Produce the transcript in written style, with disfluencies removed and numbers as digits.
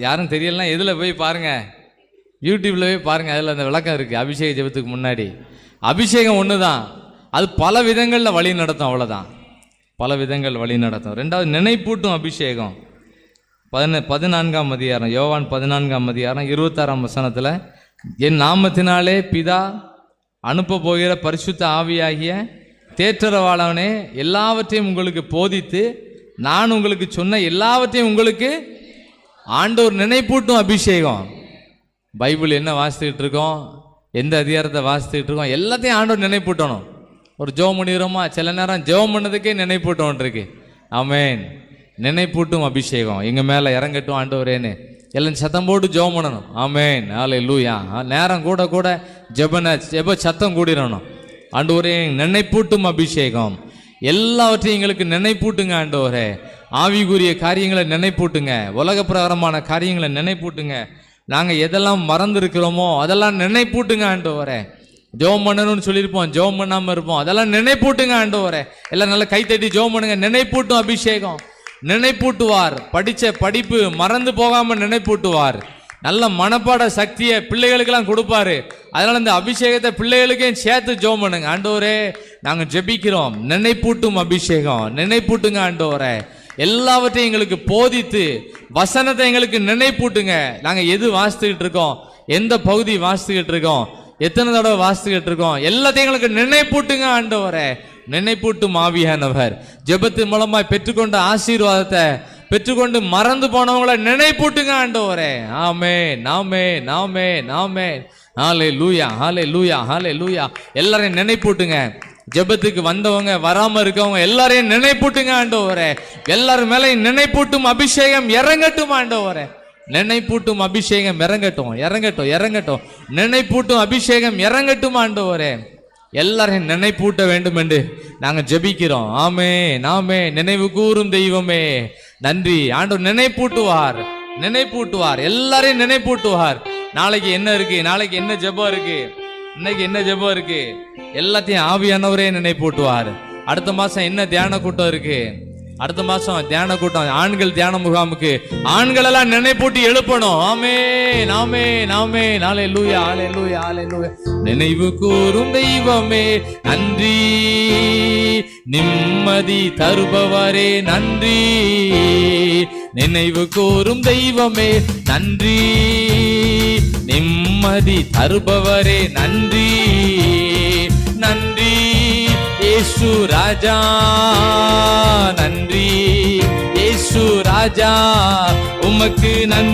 யாரும் தெரியலனா எதில் போய் பாருங்கள், யூடியூப்பில் போய் பாருங்கள், அதில் அந்த விளக்கம் இருக்குது. அபிஷேக ஜெபத்துக்கு முன்னாடி அபிஷேகம் ஒன்று தான், அது பல விதங்களில் வழி நடத்தும், அவ்வளோதான், பல விதங்கள் வழி நடத்தும். ரெண்டாவது நினைப்பூட்டும் அபிஷேகம். 14ஆம் அதிகாரம், யோவான் 14ஆம் அதிகாரம் 26ஆம் வசனத்தில், என் நாமத்தினாலே பிதா அனுப்ப போகிற பரிசுத்த ஆவியாகிய தேற்றரவாளனே எல்லாவற்றையும் உங்களுக்கு போதித்து நான் உங்களுக்கு சொன்ன எல்லாவற்றையும் உங்களுக்கு ஆண்டவர் நினைப்பூட்டும் அபிஷேகம். பைபிள் என்ன வாசித்துக்கிட்டு இருக்கோம், எந்த அதிகாரத்தை வாசித்துக்கிட்டு இருக்கோம், எல்லாத்தையும் ஆண்டவர் நினைப்பூட்டணும். ஒரு ஜெபம் பண்ணிடுறோமா, சில நேரம் ஜெபம் பண்ணதுக்கே நினைப்பூட்டம் இருக்கு. ஆமென். நினைப்பூட்டும் அபிஷேகம் எங்கள் மேலே இறங்கட்டும் ஆண்டவரேன்னு எல்லாம் சத்தம் போட்டு ஜெபம் பண்ணணும். ஆமென். ஹல்லேலூயா. நேரம் கூட கூட ஜெப சத்தம் கூடிடணும். ஆண்டவரே நினைப்பூட்டும் அபிஷேகம், எல்லாவற்றையும் எங்களுக்கு நினைப்பூட்டுங்க ஆண்டவரே. ஆவிக்குரிய காரியங்களை நினைப்பூட்டுங்க, உலக பிரகாரமான காரியங்களை நினைப்பூட்டுங்க. நாங்கள் எதெல்லாம் மறந்துருக்கிறோமோ அதெல்லாம் நினைப்பூட்டுங்க ஆண்டவரே. ஜெபம் பண்ணணும்னு சொல்லியிருப்போம், ஜெபம் பண்ணாமல் இருப்போம், அதெல்லாம் நினைப்பூட்டுங்க ஆண்டவரே. எல்லாம் நல்லா கைத்தட்டி ஜெபம் பண்ணுங்க. நினைப்பூட்டும் அபிஷேகம், நினைப்பூட்டுவார். படித்த படிப்பு மறந்து போகாமல் நினைப்பூட்டுவார். நல்ல மனப்பாட சக்தியை பிள்ளைகளுக்கெல்லாம் கொடுப்பாரு. அதனால இந்த அபிஷேகத்தை பிள்ளைகளுக்கே சேர்த்து ஜெபம் பண்ணுங்க. ஆண்டவரே நாங்கள் ஜெபிக்கிறோம், நினைப்பூட்டும் அபிஷேகம், நினைப்பூட்டுங்க ஆண்டவரே. எல்லாவற்றையும் எங்களுக்கு போதித்து வசனத்தை எங்களுக்கு நினைப்பூட்டுங்க. நாங்கள் எது வாசித்துக்கிட்டு இருக்கோம், எந்த பகுதி வாசித்துக்கிட்டு இருக்கோம், எத்தனை தடவை வாசித்துக்கிட்டு இருக்கோம், எல்லாத்தையும் எங்களுக்கு நினைப்பூட்டுங்க ஆண்டவரே. நினைப்பூட்டும் ஆவியானவர் ஜெபத்தின் மூலமாய் பெற்றுக்கொண்ட ஆசீர்வாதத்தை பெற்றுக்கொண்டு மறந்து போனவங்களை நினைப்பூட்டுங்க ஆண்டவரே. ஆமென், ஆமென், ஆமென், ஆமென். ஹல்லேலூயா, ஹல்லேலூயா, ஹல்லேலூயா. எல்லாரையும் நினைப்பூட்டுங்க. ஜெபத்துக்கு வந்தவங்க வராம இருக்கவங்க எல்லாரையும் நினைப்பூட்டுங்க ஆண்டவரே. எல்லாரும் மேலே நினைப்பூட்டும் அபிஷேகம் இறங்கட்டும் ஆண்டவரே. நினைப்பூட்டும் அபிஷேகம் இறங்கட்டும், இறங்கட்டும், இறங்கட்டும். நினைப்பூட்டும் அபிஷேகம் இறங்கட்டும் ஆண்டவரே. எல்லாரையும் நினைப்பூட்ட வேண்டும் என்று நாங்கள் ஜெபிக்கிறோம். ஆமென், ஆமென். நினைவு கூறும் தெய்வமே நன்றி. ஆண்டவர் நினைப்பூட்டுவார், நினைப்பூட்டுவார், எல்லாரையும் நினைப்பூட்டுவார். நாளைக்கு என்ன இருக்கு, நாளைக்கு என்ன ஜெபம் இருக்கு, இன்னைக்கு என்ன ஜெபம் இருக்கு, எல்லாத்தையும் ஆவியானவரே நினைப்பூட்டுவார். அடுத்த மாசம் என்ன தியான கூட்டம் இருக்கு, அடுத்த மாசம் தியான கூட்டம், ஆண்கள் தியான முகாமுக்கு ஆண்கள் எல்லாம் நினைப்பூட்டி எழுப்பணும். ஆமென், ஆமென், ஆமென். ஹல்லேலூயா, ஹல்லேலூயா, ஹல்லேலூயா. நினைவு கூறும் தெய்வமே நன்றி, நிம்மதி தருபவரே நன்றி. நினைவு கூறும் தெய்வமே நன்றி, நிம்மதி தருபவரே நன்றி. நன்றி இயேசு ராஜா, நன்றி இயேசு ராஜா, உமக்கு நன்றி.